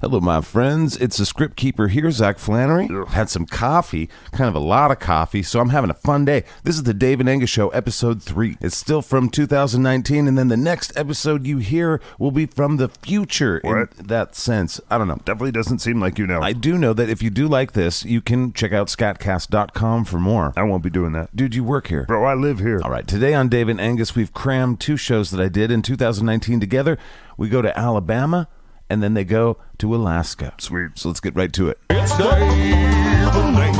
Hello, my friends. It's the Script Keeper here, Zach Flannery. Had some coffee, kind of a lot of coffee, so I'm having a fun day. This is the Dave and Angus Show, episode 3. It's still from 2019, and then the next episode you hear will be from the future in that sense. I don't know. Definitely doesn't seem like you know. I do know that if you do like this, you can check out SkatCast.com for more. I won't be doing that. Dude, you work here. Bro, I live here. All right, today on Dave and Angus, we've crammed 2 shows that I did in 2019 together. We go to Alabama, and then they go to Alaska. Sweet. So let's get right to it. It's Dave and Angus.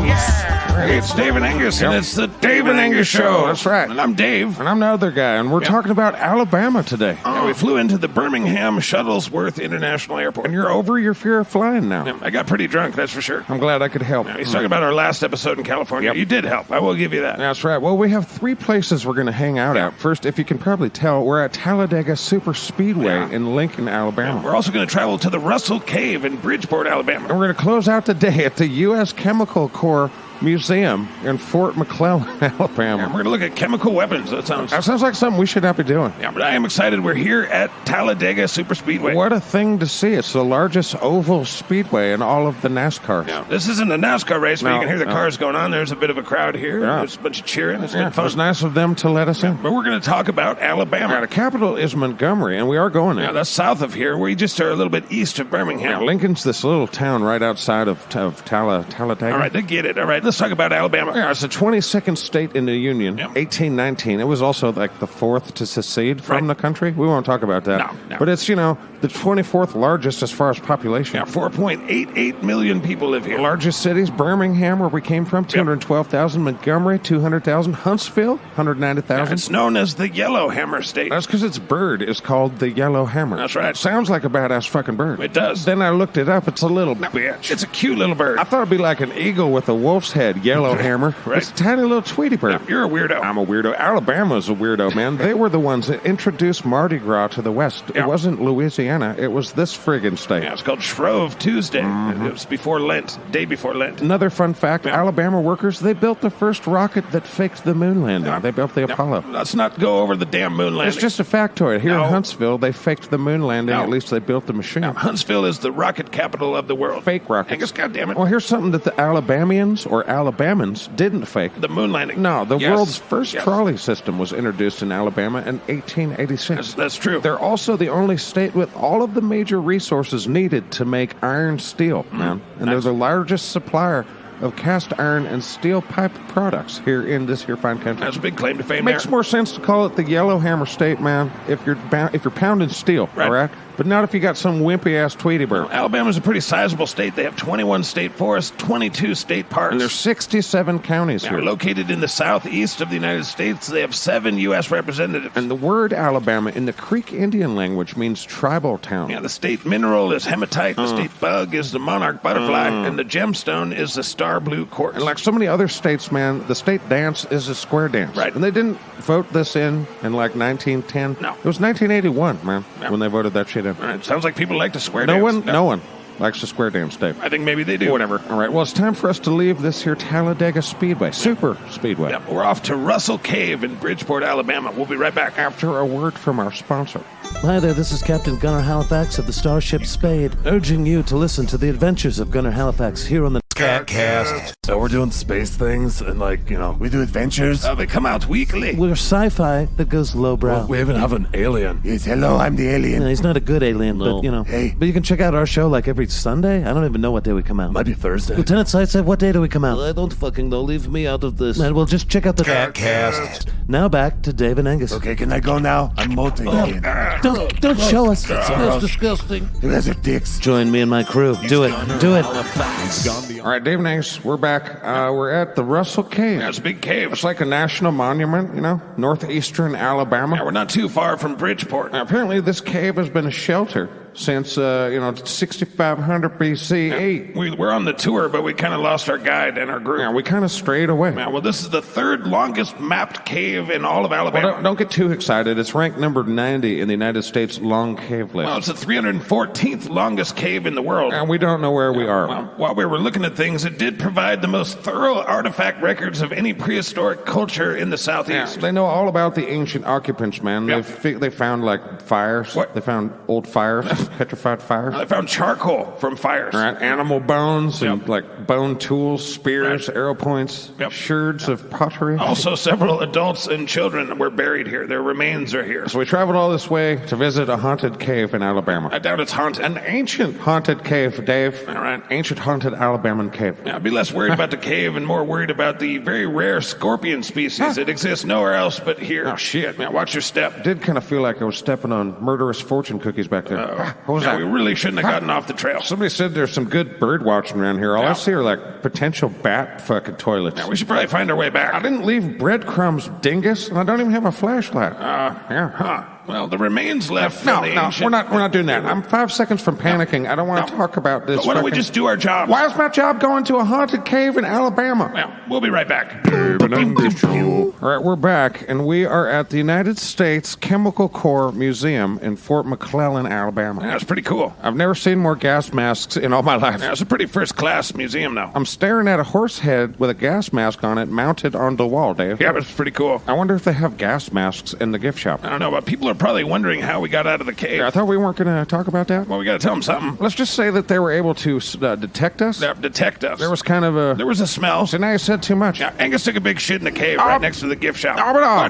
Yeah. It's Dave and Angus, and it's the Dave and Angus Show. That's right. And I'm Dave. And I'm the other guy, and we're talking about Alabama today. Yeah, we flew into the Birmingham Shuttlesworth International Airport. And you're over your fear of flying now. Yeah, I got pretty drunk, that's for sure. I'm glad I could help. Yeah, he's talking about our last episode in California. Yep. You did help. I will give you that. That's right. Well, we have 3 places we're going to hang out at. First, if you can probably tell, we're at Talladega Super Speedway in Lincoln, Alabama. We're also going to travel to the Russell Cave in Bridgeport, Alabama. And we're going to close out the day at the U.S. Chemical Corps Museum in Fort McClellan, Alabama. Yeah, we're going to look at chemical weapons. That sounds like something we should not be doing. Yeah, but I am excited. We're here at Talladega Super Speedway. What a thing to see. It's the largest oval speedway in all of the NASCARs. Yeah, this isn't a NASCAR race, but you can hear the cars going on. There's a bit of a crowd here. Yeah. There's a bunch of cheering. It's been fun. It was nice of them to let us in. But we're going to talk about Alabama. Yeah, the capital is Montgomery, and we are going there. Yeah, that's south of here. We just are a little bit east of Birmingham. Yeah, Lincoln's this little town right outside of Talladega. All right, they get it. All right, let's talk about Alabama. Yeah, it's the 22nd state in the Union, Yep. 1819. It was also like the 4th to secede from the country. We won't talk about that. No. But it's, the 24th largest as far as population. Yeah, 4.88 million people live here. The largest cities, Birmingham, where we came from, 212,000. Montgomery, 200,000. Huntsville, 190,000. Yeah, it's known as the Yellowhammer State. That's because its bird is called the yellow hammer. That's right. Sounds like a badass fucking bird. It does. Then I looked it up. It's a little bitch. It's a cute little bird. I thought it'd be like an eagle with a wolf's head, yellow hammer. Right. It's a tiny little Tweety bird. Yeah, you're a weirdo. I'm a weirdo. Alabama's a weirdo, man. They were the ones that introduced Mardi Gras to the West. Yeah. It wasn't Louisiana. It was this friggin' state. Yeah, it's called Shrove Tuesday. It was before Lent, day before Lent. Another fun fact, Alabama workers, they built the first rocket that faked the moon landing. Yeah. They built the Apollo. Let's not go over the damn moon landing. It's just a factoid. Here No. in Huntsville, they faked the moon landing. No. At least they built the machine. Now, Huntsville is the rocket capital of the world. Fake rockets. Angus, goddammit. Well, here's something that the Alabamians or Alabamans didn't fake. The moon landing. No, the Yes. world's first Yes. trolley system was introduced in Alabama in 1886. That's true. They're also the only state with all of the major resources needed to make iron steel, man. And they're the largest supplier of cast iron and steel pipe products here in this here fine country. That's a big claim to fame. Makes there. more sense to call it the Yellowhammer State, man, if you're pounding steel, Right. all right? But not if you got some wimpy-ass Tweety bird. Alabama's a pretty sizable state. They have 21 state forests, 22 state parks. And there's 67 counties Now, here. located in the southeast of the United States, they have 7 U.S. representatives. And the word Alabama in the Creek Indian language means tribal town. Yeah, the state mineral is hematite, the state bug is the monarch butterfly, and the gemstone is the star blue quartz. And like so many other states, man, the state dance is a square dance. Right. And they didn't vote this in like 1910. No. It was 1981, man, Yeah. when they voted that shit in. All right, sounds like people like to swear No dance. one likes to square dance, Dave. I think maybe they do. Whatever. All right, well, it's time for us to leave this here Talladega Speedway, Super Speedway. Yep, we're off to Russell Cave in Bridgeport, Alabama. We'll be right back. After a word from our sponsor. Hi there, this is Captain Gunnar Halifax of the Starship Spade, urging you to listen to the adventures of Gunnar Halifax here on the SkatCast. So we're doing space things and we do adventures. They come out weekly. We're sci-fi that goes lowbrow. We even have an alien. Yes, hello, I'm the alien. No, he's not a good alien, but Hey. But you can check out our show like every Sunday. I don't even know what day we come out. Might be Thursday. Lieutenant Sightsev, what day do we come out? I don't fucking know. Leave me out of this. Well, just check out the SkatCast. Now back to Dave and Angus. Okay, can I go now? I'm molting again. Don't show us. That's disgusting. You guys are dicks. Join me and my crew. Do it. Do it. All right, Dave and Angus, we're back. We're at the Russell Cave. Yeah, it's a big cave. It's like a national monument, northeastern Alabama. Yeah, we're not too far from Bridgeport. Now, apparently, this cave has been a shelter since 6500 BCE. We're on the tour, but we kind of lost our guide and our group. Yeah, we kind of strayed away. Yeah, well, this is the 3rd longest mapped cave in all of Alabama. Well, don't get too excited. It's ranked number 90 in the United States long cave list. Well, it's the 314th longest cave in the world. And we don't know where we are. Well, while we were looking at things, it did provide the most thorough artifact records of any prehistoric culture in the southeast. They know all about the ancient occupants, man. Yeah. They found like fires. What? They found old fires. petrified fires. I found charcoal from fires. All right, animal bones and Yep. like bone tools, spears, Right. arrow points, Yep. sherds of pottery. Also, several adults and children were buried here. Their remains are here. So we traveled all this way to visit a haunted cave in Alabama. I doubt it's haunted. An ancient haunted cave, Dave. All right. Ancient haunted Alabama cave. Yeah, I'd be less worried about the cave and more worried about the very rare scorpion species that exists nowhere else but here. Oh, shit. Now, watch your step. Did kind of feel like I was stepping on murderous fortune cookies back there. What was Now, that? we really shouldn't have gotten off the trail. Somebody said there's some good bird watching around here. All I Yeah. see are like potential bat fucking toilets. Now, we should probably find our way back. I didn't leave breadcrumbs, dingus, and I don't even have a flashlight. Yeah. Huh. Well, the remains left No, from the no, ancient... we're not doing that. I'm 5 seconds from panicking. I don't want to talk about this. But why don't we fucking- just do our job? Why is my job going to a haunted cave in Alabama? Well, we'll be right back. All right, we're back, and we are at the United States Chemical Corps Museum in Fort McClellan, Alabama. That's pretty cool. I've never seen more gas masks in all my life. Yeah, it's a pretty first-class museum, though. I'm staring at a horse head with a gas mask on it mounted on the wall, Dave. Yeah, but it's pretty cool. I wonder if they have gas masks in the gift shop. I don't know, but people are probably wondering how we got out of the cave. I thought we weren't going to talk about that. Well, we got to tell them something. Let's just say that they were able to detect us. Detect us. There was kind of a... There was a smell. So now you said too much. Yeah, Angus took a big shit in the cave right next to the gift shop.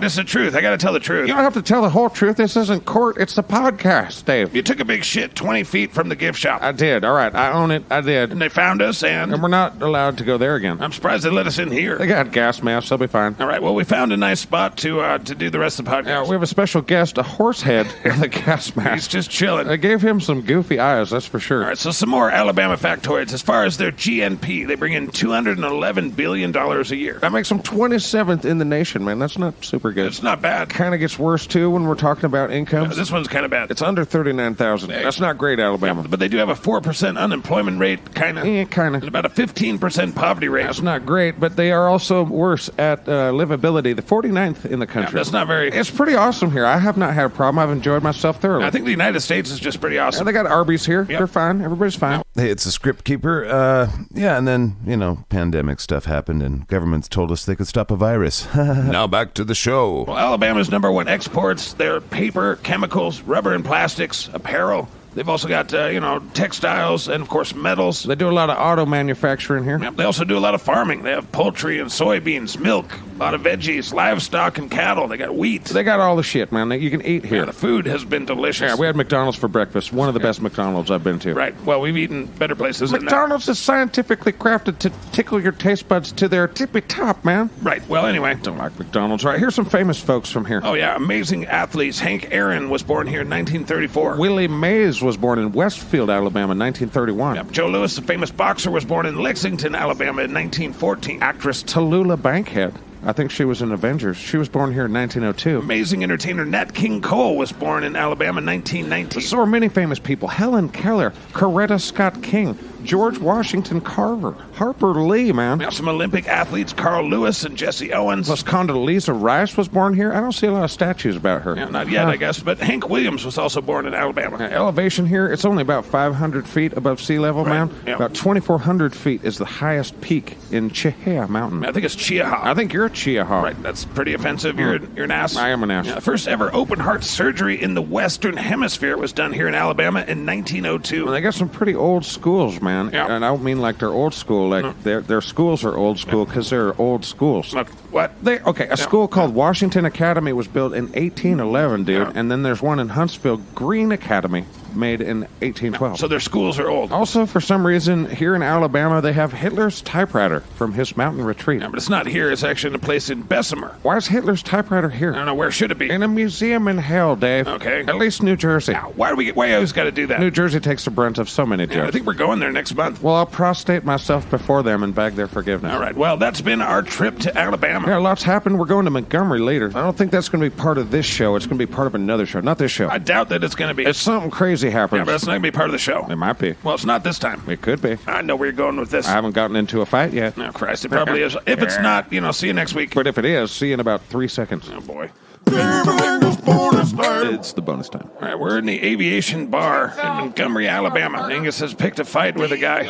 This is the truth. I got to tell the truth. You don't have to tell the whole truth. This isn't court. It's the podcast, Dave. You took a big shit 20 feet from the gift shop. I did. All right. I own it. I did. And they found us, And and we're not allowed to go there again. I'm surprised they let us in They here. got gas masks. They'll be fine. All right, well, we found a nice spot to do the rest of the podcast. Yeah, we have a special guest, a horse head with a gas He's mask. just chilling. I gave him some goofy eyes, that's for sure. All right, so some more Alabama factoids. As far as their GNP, they bring in $211 billion a year. That makes them 27th in the nation, man. That's not super good. It's not bad. Kind of gets worse, too, when we're talking about incomes. This one's kind of bad. It's under 39,000. That's not great, Alabama. But they do have a 4% unemployment rate, kind of. Kind And of. about a 15% poverty rate. That's not great, but they are also worse at livability. The 49th in the country. That's not very... It's pretty awesome here. I have not had a problem. I've enjoyed myself thoroughly. I think the United States is just pretty Yeah, awesome. they got Arby's here. Yep. They're fine. Everybody's fine. Hey, it's a script keeper. Yeah, and then, pandemic stuff happened and governments told us they could stop a virus. Now back to the show. Well, Alabama's #1 exports. They're paper, chemicals, rubber and plastics, apparel. They've also got, textiles and, of course, metals. They do a lot of auto manufacturing here. Yep, they also do a lot of farming. They have poultry and soybeans, milk, a lot of veggies, livestock, and cattle. They got wheat. They got all the shit, man, that you can eat here. Yeah, the food has been delicious. Yeah, we had McDonald's for breakfast. One of the best McDonald's I've been to. Right. Well, we've eaten better places than that. McDonald's is scientifically crafted to tickle your taste buds to their tippy top, man. Right. Well, anyway. Don't like McDonald's. All right, here's some famous folks from here. Oh, yeah. Amazing athletes. Hank Aaron was born here in 1934. Willie Mays was born in Westfield, Alabama, in 1931. Yep. Joe Louis, the famous boxer, was born in Lexington, Alabama in 1914. Actress Tallulah Bankhead. I think she was in Avengers. She was born here in 1902. Amazing entertainer Nat King Cole was born in Alabama in 1919. So are many famous people. Helen Keller, Coretta Scott King, George Washington Carver, Harper Lee, man. Now, some Olympic athletes, Carl Lewis and Jesse Owens. Plus Condoleezza Rice was born here. I don't see a lot of statues about her. Yeah, not yet, I guess, but Hank Williams was also born in Alabama. Elevation here, it's only about 500 feet above sea level, Right, man. yeah. About 2,400 feet is the highest peak in Chihaya Mountain. I think it's Chiaha. I think you're a Chiaha. Right, that's pretty offensive. You're an ass. I am an ass. Yeah, the first ever open heart surgery in the Western Hemisphere was done here in Alabama in 1902. Well, they got some pretty old schools, man. Yeah. And I don't mean like they're old school. Like their schools are old school because they're old schools. What? A school called Washington Academy was built in 1811, dude. Yeah. And then there's one in Huntsville, Green Academy, made in 1812. So their schools are old. Also, for some reason, here in Alabama, they have Hitler's typewriter from his mountain retreat. Yeah, but it's not here. It's actually in a place in Bessemer. Why is Hitler's typewriter here? I don't know. Where should it be? In a museum in hell, Dave. Okay. At least New Jersey. Why you always got to do that? New Jersey takes the brunt of so many Yeah, I jokes. think we're going there next month. Well, I'll prostrate myself before them and beg their forgiveness. All right. Well, that's been our trip to Alabama. Yeah, lots happened. We're going to Montgomery later. I don't think that's going to be part of this show. It's going to be part of another show. Not this show. I doubt that it's going to be. It's something crazy happens. Yeah, but it's not going to be part of the show. It might be. Well, it's not this time. It could be. I know where you're going with this. I haven't gotten into a fight yet. Oh, Christ, it probably is. If it's not, see you next week. But if it is, see you in about 3 seconds. Oh, boy. bonus time. It's the bonus time. All right, we're in the aviation bar in Montgomery, Alabama. Angus has picked a fight with a guy.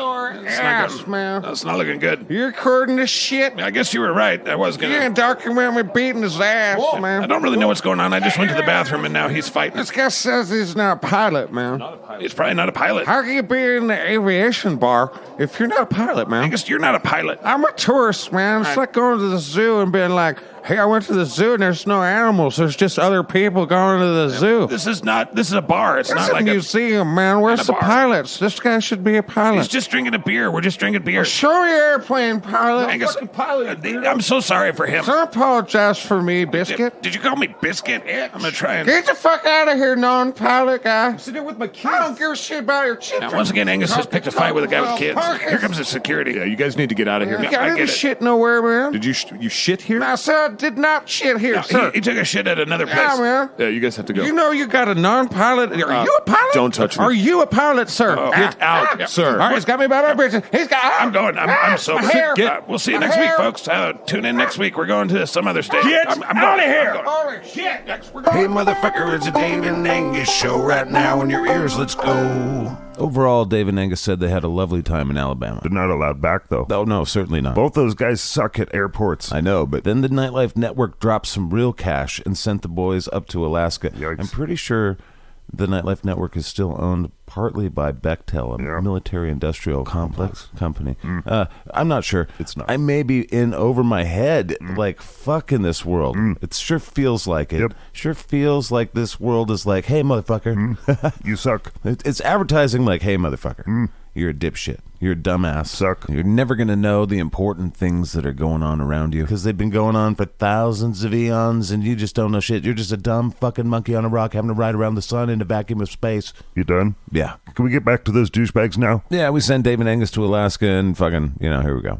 That's not looking good. You're recording this shit? I guess you were right. I was gonna. You can document me beating his ass, man. I don't really know what's going on. I just went to the bathroom and now he's fighting. This guy says he's not a pilot, man. He's probably not a pilot. How can you be in the aviation bar if you're not a pilot, man? Angus, you're not a pilot. I'm a tourist, man. It's like going to the zoo and being like, hey, I went to the zoo and there's no animals. There's just other people going to the zoo. This is a bar. It's not like a museum, man. Where's the pilots? This guy should be a pilot. He's just drinking a beer. We're just drinking beer. Well, show me your airplane, pilot. Angus, I'm so sorry for him. Don't apologize for me, Biscuit. Did you call me Biscuit? Yeah, I'm going to try and... Get the fuck out of here, non-pilot guy. I'm sitting here with my kids. I don't give a shit about your children. Now, once again, Angus has picked a fight with a guy with kids. Here comes the security. Yeah, you guys need to get out of here. I didn't shit nowhere, man. Did you shit here? I said I did not shit here, sir. He took a shit at another place. Yeah, man. Yeah, you guys have to go. You know you got a non-pilot. Are you a pilot? Don't touch me. Are you a pilot, sir? Get out, sir. All right, he's got me by my britches. He's got... I'm going. I'm so... We'll see you next week, folks. Tune in next week. We're going to some other state. Get out of here. Holy shit. Hey, motherfucker, it's a Dave and Angus show right now in your ears. Let's go. Overall, Dave and Angus said they had a lovely time in Alabama. They're not allowed back, though. Oh, no, certainly not. Both those guys suck at airports. I know, but then the Nightlife Network dropped some real cash and sent the boys up to Alaska. Yikes. I'm pretty sure the Nightlife Network is still owned partly by Bechtel, a military-industrial complex company. I'm not sure. It's not. I may be in over my head, like, fuck in this world. It sure feels like it. Yep. Sure feels like this world is like, hey, motherfucker. You suck. It's advertising like, hey, motherfucker. You're a dipshit. You're a dumbass. Suck. You're never going to know the important things that are going on around you because they've been going on for thousands of eons and you just don't know shit. You're just a dumb fucking monkey on a rock having to ride around the sun in a vacuum of space. You done? Yeah. Can we get back to those douchebags now? Yeah, we send Dave and Angus to Alaska and fucking, here we go.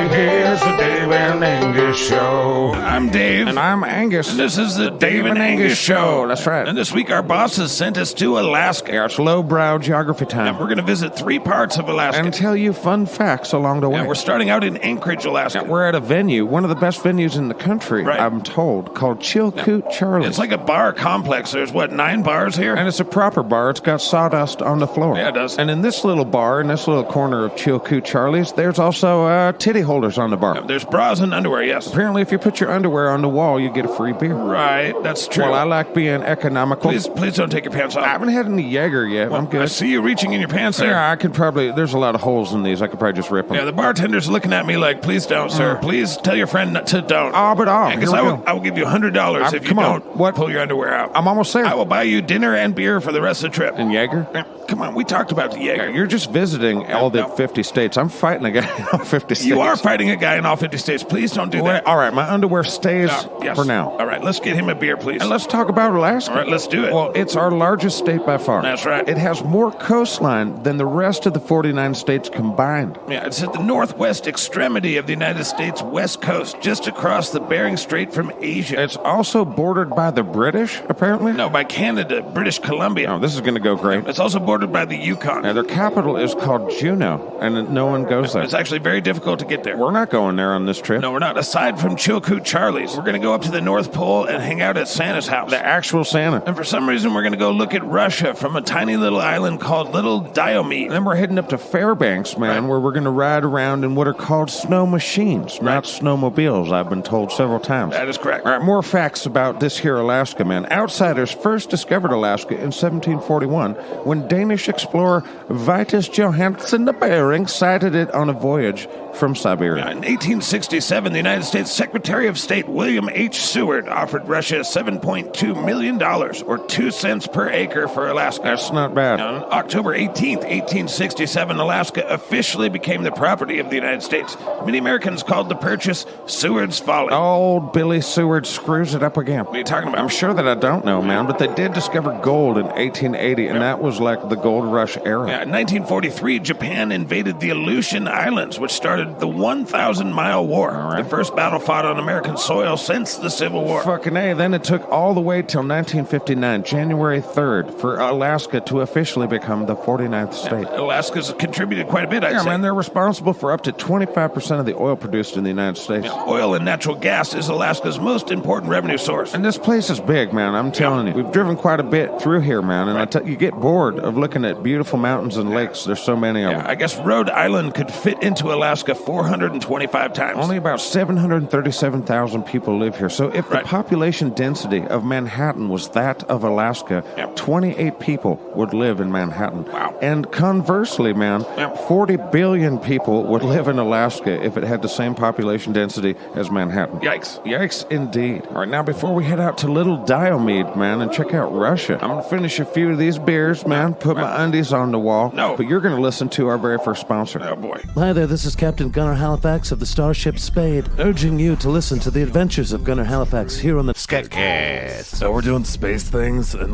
Here's the Dave and Angus show. I'm Dave. And I'm Angus. And this is the Dave and Angus show. That's right. And this week our bosses sent us to Alaska. Yeah, it's lowbrow geography time. And we're going to visit 3 parts of Alaska. And tell you fun facts along the way. And we're starting out in Anchorage, Alaska. We're at a venue, one of the best venues in the country, right. I'm told, called Chillkoots Charlie's. It's like a bar complex. There's, 9 bars here? And it's a proper bar. It's got sawdust on the floor. Yeah, it does. And in this little bar, in this little corner of Chillkoots Charlie's, there's also titty holders on the bar. There's bras and underwear, yes. Apparently, if you put your underwear on the wall, you get a free beer. Right, that's true. Well, I like being economical. Please don't take your pants off. I haven't had any Jaeger yet. I'm good. I see you reaching in your pants there. Yeah, I could probably... There's a lot of holes in these. I could probably just rip them. Yeah, the bartender's looking at me like, please don't, sir. Please tell your friend to don't. Angus, I will give you $100 if you don't pull your underwear out. I'm almost there. I will buy you dinner and beer for the rest of the trip. And Jaeger? Come on, we talked about the Jaeger. You're just visiting all the 50 states. I'm fighting a guy in all 50 states. You are fighting a guy in all 50 states. Please don't do that. All right, my underwear stays for now. All right, let's get him a beer, please. And let's talk about Alaska. All right, let's do it. Well, it's our largest state by far. That's right. It has more coastline than the rest of the 49 states combined. Yeah, it's at the northwest extremity of the United States west coast, just across the Bering Strait from Asia. It's also bordered by the British, apparently? No, by Canada, British Columbia. Oh, this is going to go great. It's also bordered by the Yukon. Now, their capital is called Juneau, and no one goes there. It's actually very difficult to get there. We're not going there on this trip. No, we're not. Aside from Chillkoots Charlie's, we're going to go up to the North Pole and hang out at Santa's house. The actual Santa. And for some reason, we're going to go look at Russia from a tiny little island called Little Diomede. And then we're heading up to Fairbanks, man, where we're going to ride around in what are called snow machines, not snowmobiles, I've been told several times. That is correct. All right, more facts about this here Alaska, man. Outsiders first discovered Alaska in 1741 when Danish explorer Vitus Johansen de Bering sighted it on a voyage from Siberia. In 1867, the United States Secretary of State William H. Seward offered Russia $7.2 million, or 2 cents per acre for Alaska. That's not bad. On October 18th, 1867, Alaska officially became the property of the United States. Many Americans called the purchase Seward's Folly. Old Billy Seward screws it up again. What are you talking about? I'm sure that I don't know, man, but they did discover gold in 1880, and that was like the gold rush era. Yeah, in 1943, Japan invaded the Aleutian Islands, which started the 1,000-mile war, the first battle fought on American soil since the Civil War. Fucking A. Then it took all the way till 1959, January 3rd, for Alaska to officially become become the 49th state. Alaska's contributed quite a bit, I'd say. Man, they're responsible for up to 25% of the oil produced in the United States. Oil and natural gas is Alaska's most important revenue source. And this place is big, man. I'm telling you. We've driven quite a bit through here, man. And you get bored of looking at beautiful mountains and lakes. There's so many of them. I guess Rhode Island could fit into Alaska 425 times. Only about 737,000 people live here. So if the population density of Manhattan was that of Alaska, 28 people would live in Manhattan. Wow. And conversely, man, 40 billion people would live in Alaska if it had the same population density as Manhattan. Yikes. Yikes indeed. All right, now before we head out to Little Diomede, man, and check out Russia, I'm going to finish a few of these beers, man, put my undies on the wall. No. But you're going to listen to our very first sponsor. Oh, boy. Hi there, this is Captain Gunnar Halifax of the Starship Spade, urging you to listen to the adventures of Gunnar Halifax here on the SkatCast. So we're doing space things and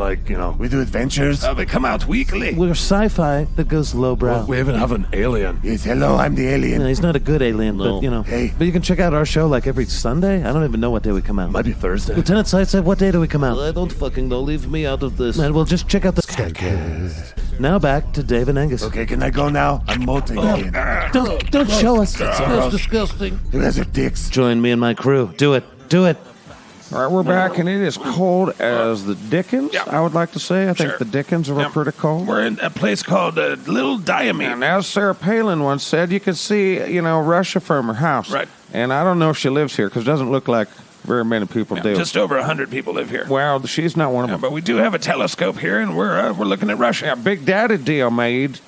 we do adventures. They come out weekly. We're sci-fi that goes lowbrow. we even have an alien. Yes, hello, I'm the alien. He's not a good alien, but Hey. But you can check out our show like every Sunday. I don't even know what day we come out. Might be Thursday. Lieutenant Sightsev, what day do we come out? I don't fucking know. Leave me out of this. Man, well, just check out the SkatCast. Now back to Dave and Angus. Okay, can I go now? I'm molting again. Don't show us. That's disgusting. You guys are dicks. Join me and my crew. Do it. Do it. All right, we're back, and it is cold as the Dickens, I would like to say. I think the Dickens are pretty cold. We're in a place called Little Diomede. And as Sarah Palin once said, you can see, Russia from her house. Right. And I don't know if she lives here, because it doesn't look like very many people do. Just over 100 people live here. Well, she's not one of them. But we do have a telescope here, and we're looking at Russia. Yeah, Big Daddy Diomede,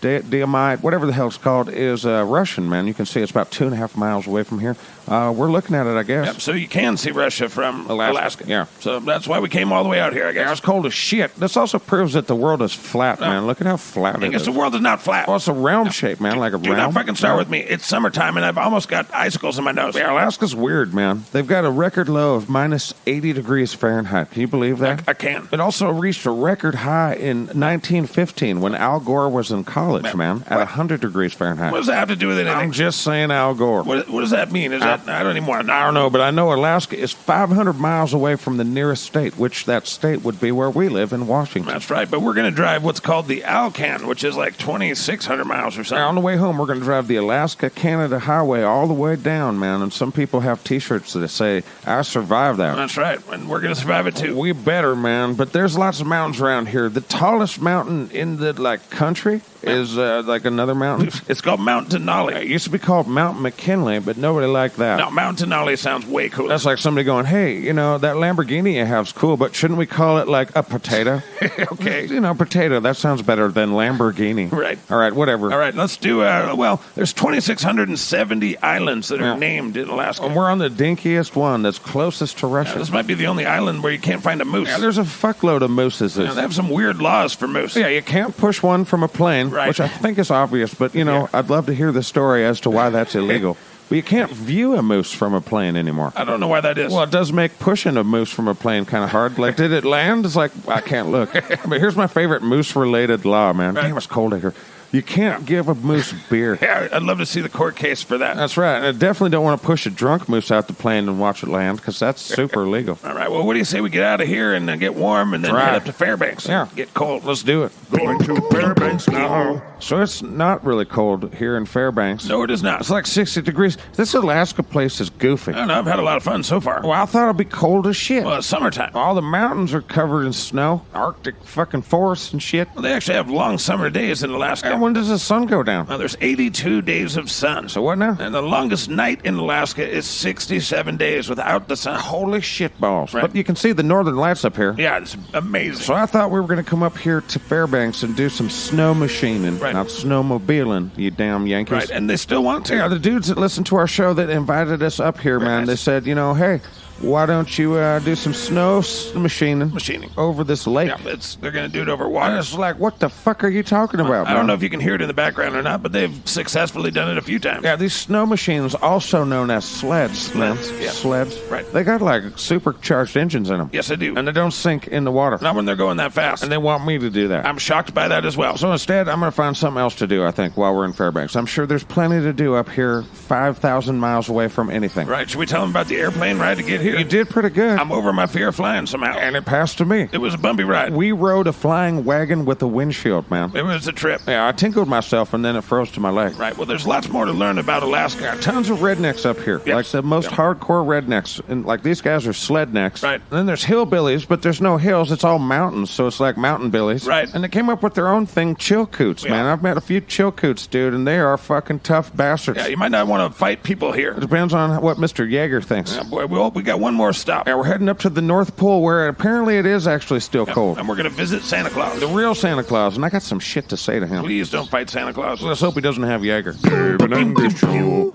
whatever the hell it's called, is Russian, man. You can see it's about 2.5 miles away from here. We're looking at it, I guess. Yep, so you can see Russia from Alaska. Yeah. So that's why we came all the way out here, I guess. Yeah, it's cold as shit. This also proves that the world is flat, man. Look at how flat it Angus, is. the world is not flat. Well, it's a round shape, man, like a Do not round. fucking start with me. It's summertime, and I've almost got icicles in my nose. Yeah, Alaska's weird, man. They've got a record low of minus 80 degrees Fahrenheit. Can you believe that? I can. It also reached a record high in 1915 when Al Gore was in college, man, at 100 degrees Fahrenheit. What does that have to do with anything? I'm just saying Al Gore. What does that mean? Is that I don't even want to know. I don't know, but I know Alaska is 500 miles away from the nearest state, which that state would be where we live in Washington. That's right, but we're going to drive what's called the Alcan, which is like 2,600 miles or something. On the way home, we're going to drive the Alaska-Canada highway all the way down, man, and some people have T-shirts that say, I survived that. That's right, and we're going to survive it too. We better, man, but there's lots of mountains around here. The tallest mountain in the, country is, another mountain. It's called Mount Denali. It used to be called Mount McKinley, but nobody liked that. No, Mount Denali sounds way cooler. That's like somebody going, hey, that Lamborghini you have's cool, but shouldn't we call it like a potato? Okay. Potato, that sounds better than Lamborghini. Right. All right, whatever. All right, let's do, there's 2,670 islands that are named in Alaska. And we're on the dinkiest one that's closest to Russia. This might be the only island where you can't find a moose. Yeah, there's a fuckload of mooses. They have some weird laws for moose. Yeah, you can't push one from a plane, Right. which I think is obvious, but, I'd love to hear the story as to why that's illegal. But you can't view a moose from a plane anymore. I don't know why that is. Well, it does make pushing a moose from a plane kind of hard. Like, did it land? It's like, I can't look. But here's my favorite moose-related law, man. Damn, it's cold here. You can't give a moose beer. Yeah, I'd love to see the court case for that. That's right. And I definitely don't want to push a drunk moose out the plane and watch it land, because that's super illegal. All right, well, what do you say we get out of here and get warm and then head up to Fairbanks? Yeah. Get cold. Let's do it. Going to Fairbanks now. So it's not really cold here in Fairbanks. No, it is not. It's like 60 degrees. This Alaska place is goofy. I don't know. I've had a lot of fun so far. Well, I thought it'd be cold as shit. Well, it's summertime. All the mountains are covered in snow, Arctic fucking forests and shit. Well, they actually have long summer days in Alaska. And when does the sun go down? Well, there's 82 days of sun. So what now? And the longest night in Alaska is 67 days without the sun. Holy shit balls. Right. But you can see the northern lights up here. Yeah, it's amazing. So I thought we were going to come up here to Fairbanks and do some snow machining, not snowmobiling, you damn Yankees. Right, and they still want to. Yeah, the dudes that listen to our show that invited us up here, man, they said, hey, why don't you do some snow machining over this lake? Yeah, they're going to do it over water. And it's like, what the fuck are you talking about, I don't know if you can hear it in the background or not, but they've successfully done it a few times. Yeah, these snow machines, also known as sleds. Yeah. Sleds. Right. They got supercharged engines in them. Yes, they do. And they don't sink in the water. Not when they're going that fast. And they want me to do that. I'm shocked by that as well. So instead, I'm going to find something else to do, I think, while we're in Fairbanks. I'm sure there's plenty to do up here 5,000 miles away from anything. Right. Should we tell them about the airplane ride to get here. You did pretty good. I'm over my fear of flying somehow. And it passed to me. It was a bumpy ride. We rode a flying wagon with a windshield, man. It was a trip. Yeah, I tinkled myself, and then it froze to my leg. Right, well, there's lots more to learn about Alaska. Tons of rednecks up here. Yes. Like the most hardcore rednecks. And like these guys are slednecks. Right. And then there's hillbillies, but there's no hills. It's all mountains, so it's like mountain billies. Right. And they came up with their own thing, Chillkoots, man. I've met a few Chillkoots, dude, and they are fucking tough bastards. Yeah, you might not want to fight people here. It depends on what Mr. Yeager thinks. Yeah, boy, we got one more stop. Yeah, we're heading up to the North Pole, where apparently it is actually still cold. And we're going to visit Santa Claus. The real Santa Claus, and I got some shit to say to him. Please don't fight Santa Claus. Let's hope he doesn't have Yeager.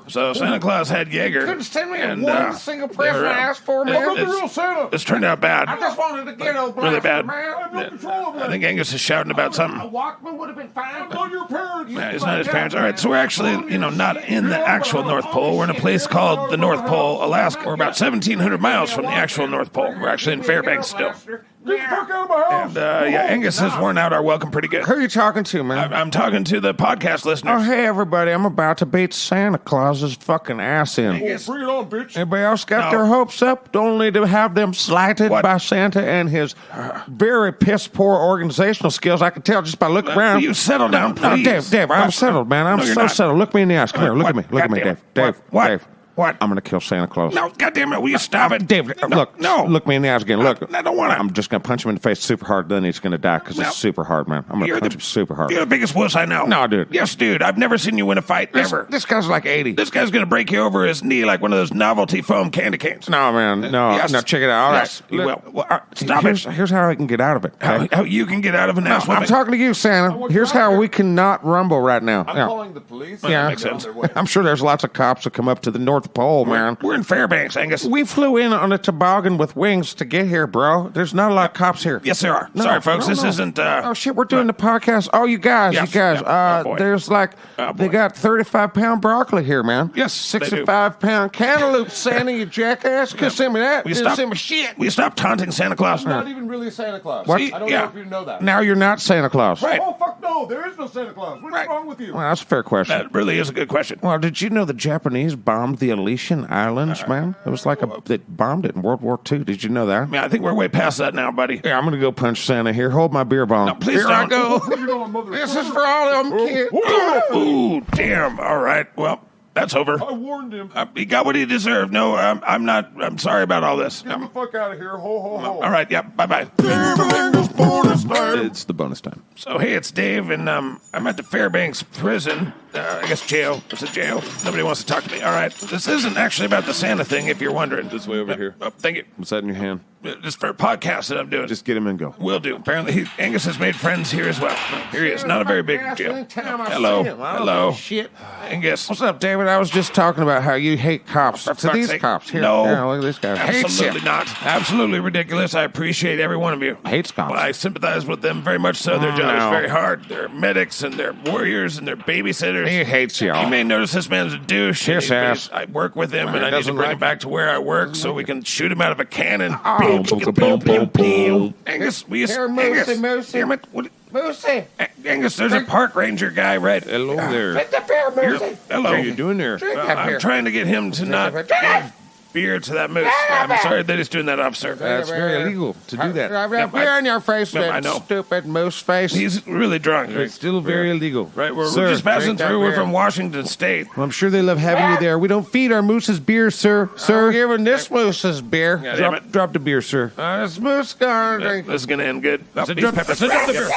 So Santa Claus had Jaeger. Couldn't send me and, one single present I asked for, man. It's turned out bad. I just wanted to get old Really bad. man. I have no control over I think Angus is shouting about something. A Walkman would have been fine. I told your parents. Yeah, it's not his parents. All right, so we're actually, not in the actual North Pole. We're in a place called the North Pole, Alaska. We're about 1,700 miles from the actual North Pole. We're actually in Fairbanks still. Get the fuck out of my house. And, Angus has worn out our welcome pretty good. Who are you talking to, man? I'm talking to the podcast listeners. Oh, hey, everybody. I'm about to beat Santa Claus's fucking ass in. Angus. Bring it on, bitch. Anybody else got No. their hopes up? Don't need to have them slighted What? by Santa and his very piss-poor organizational skills. I can tell just by looking around. Will you settle down, No, please? Dave, I'm settled, man. I'm No, you're so not. settled. Look me in the eyes. Come here, look What? at me. Look at me, Goddamn. Dave. What? Dave. What? I'm going to kill Santa Claus. No, goddamn it, will you stop it? Dave, look. No. Look me in the eyes again. Look. I don't want to. I'm just going to punch him in the face super hard, then he's going to die because No. it's super hard, man. I'm going to punch him super hard. You're the biggest wuss I know. No, dude. Yes, dude. I've never seen you win a fight, ever. This guy's like 80. This guy's going to break you over his knee like one of those novelty foam candy canes. No, man. No, Yes. no, check it out. All Yes, right. you will. Well, stop here's, it. Here's how I can get out of it. Okay? How you can get out of an ass I'm whipping. talking to you, Santa. Here's how we cannot rumble right now. I'm Yeah. calling the police. Yeah. Makes sense. I'm sure there's lots of cops that come up to the North Pole, man. We're in Fairbanks, Angus. We flew in on a toboggan with wings to get here, bro. There's not a lot of cops here. Yes, there are. No, Sorry, folks. no, this no. isn't. Oh shit, we're doing the podcast. Oh, you guys. Yes, yeah. Oh, boy. There's like Oh, they boy. got 35-pound broccoli here, man. Yes, they do. 65-pound cantaloupe, Santa, you jackass. Could send me that. We Didn't stop. send me shit. We stop taunting Santa Claus. Not even really Santa Claus. What? I don't Yeah. know if you know that. Now you're not Santa Claus. Right. Oh, fuck no. There is no Santa Claus. What's wrong with you? Well, that's a fair question. That really is a good question. Well, did you know the Japanese bombed the Aleutian Islands, man? It was like they bombed it in World War II. Did you know that? I mean, I think we're way past that now, buddy. Yeah, I'm going to go punch Santa here. Hold my beer bong. No, please here I don't. go. Put it on, mother. This is for all of them kids. Ooh, damn. All right. Well, that's over. I warned him. He got what he deserved. No, I'm not. I'm sorry about all this. Get the fuck out of here. Ho, ho, ho. All right. Yeah. Bye-bye. It's the bonus time. So, hey, it's Dave, and I'm at the Fairbanks prison. I guess jail. It's a jail. Nobody wants to talk to me. All right. This isn't actually about the Santa thing, if you're wondering. This way over here. Oh, thank you. What's that in your hand? Just for a podcast that I'm doing. Just get him and go. Will do. Apparently, Angus has made friends here as well. Here he is. Not a very big jail. Hello. Hello. Shit. Angus. What's up, David? I was just talking about how you hate cops. For To fuck's these sake. cops. Here, No. here, look at this guy. Hates Absolutely you. not. Absolutely ridiculous. I appreciate every one of you. Hates cops. Well, I sympathize with them very much so. Their job no. is very hard. They're medics and they're warriors and they're babysitters. He hates y'all. You may notice this man's a douche. Kiss and ass. I work with him, Well, and he I need to doesn't bring like him back to where I work so we can shoot him out of a cannon. Oh. Angus, will you... Here, Angus, Moosey. damn it. Moosey. Angus, there's a park ranger guy right... Hello there. Get the bear, Moosey. Hello. What are you doing there? I'm trying to get him to not give beer to that moose. I'm sorry that he's doing that, officer. That's very illegal to do that. Yep, Beer in your face, Yep, that I know. stupid moose face. He's really drunk. It's still very illegal. Right, we're Sir, just passing drink that through. We're beer. from Washington State. Well, I'm sure they love having you there. We don't feed our mooses beer, sir. Sir, giving this moose's beer. Yeah, damn it. Drop the beer, sir. This moose gonna drink. This is going to end good. Oh, Sit these down. peppers. Sit down the beer.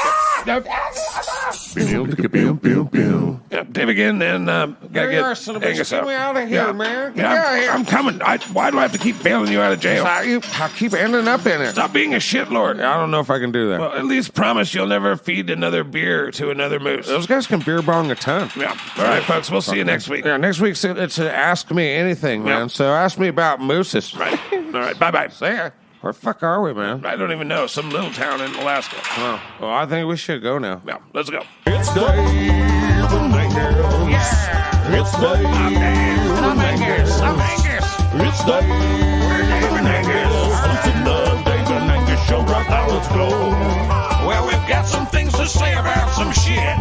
Yeah, Dave again, and gotta There you are, get son of a bitch. Angus Get out. me out of here, man. Get Yeah, out of here. I'm coming. Why do I have to keep bailing you out of jail? I keep ending up in it. Stop being a shitlord. I don't know if I can do that. Well, at least promise you'll never feed another beer to another moose. Those guys can beer bong a ton. Yeah. All right, folks. We'll see you next week. Yeah, next week it's a Ask Me Anything, man. Yeah. So ask me about mooses. Right. All right. Bye-bye. Say it. Where the fuck are we, man? I don't even know. Some little town in Alaska. Oh, well, I think we should go now. Yeah, let's go. It's Dave and Angus. It's Dave and Angus. It's Dave and Angus. Hosting the Dave and Angus show right now. Let's go. Well, we've got some things to say about some shit.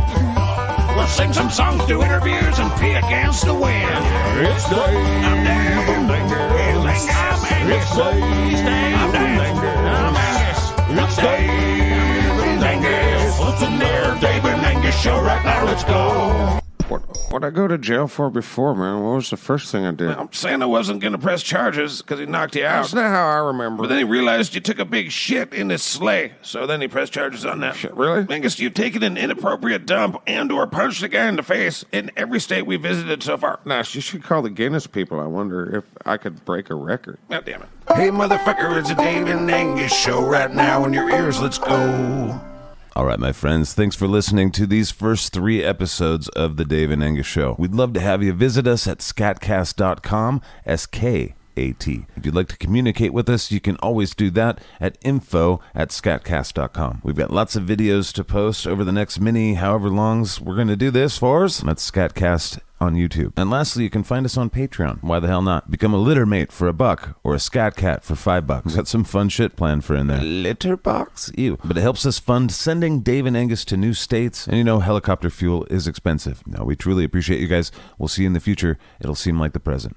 We'll sing some songs, do interviews, and pee against the wind. It's Dave and Angus. I'm It's Dave and Angus. It's Dave and Angus. Listen there, Dave and Angus show right now. Let's go. What I go to jail for before, man? What was the first thing I did? Santa wasn't going to press charges because he knocked you out. That's not how I remember. But then he realized you took a big shit in his sleigh, so then he pressed charges on that. Shit, really? Angus, you've taken an inappropriate dump and or punched a guy in the face in every state we visited so far. Nice. You should call the Guinness people. I wonder if I could break a record. God damn it. Hey, motherfucker, it's a Dave and Angus show right now in your ears. Let's go. All right, my friends, thanks for listening to these first 3 episodes of the Dave and Angus Show. We'd love to have you visit us at SkatCast.com, SKAT. If you'd like to communicate with us, you can always do that at info@SkatCast.com. We've got lots of videos to post over the next however longs we're going to do this for us. That's SkatCast on YouTube. And lastly, you can find us on Patreon. Why the hell not? Become a litter mate for $1 or a scat cat for $5. We've got some fun shit planned for in there. Litter box? Ew. But it helps us fund sending Dave and Angus to new states. And you know, helicopter fuel is expensive. No, we truly appreciate you guys. We'll see you in the future. It'll seem like the present.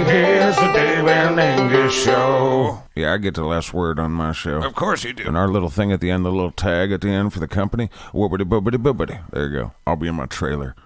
Here's the Dave and Angus show. Yeah, I get the last word on my show. Of course you do. And our little thing at the end, the little tag at the end for the company. Woobity boobity boobity. There you go. I'll be in my trailer.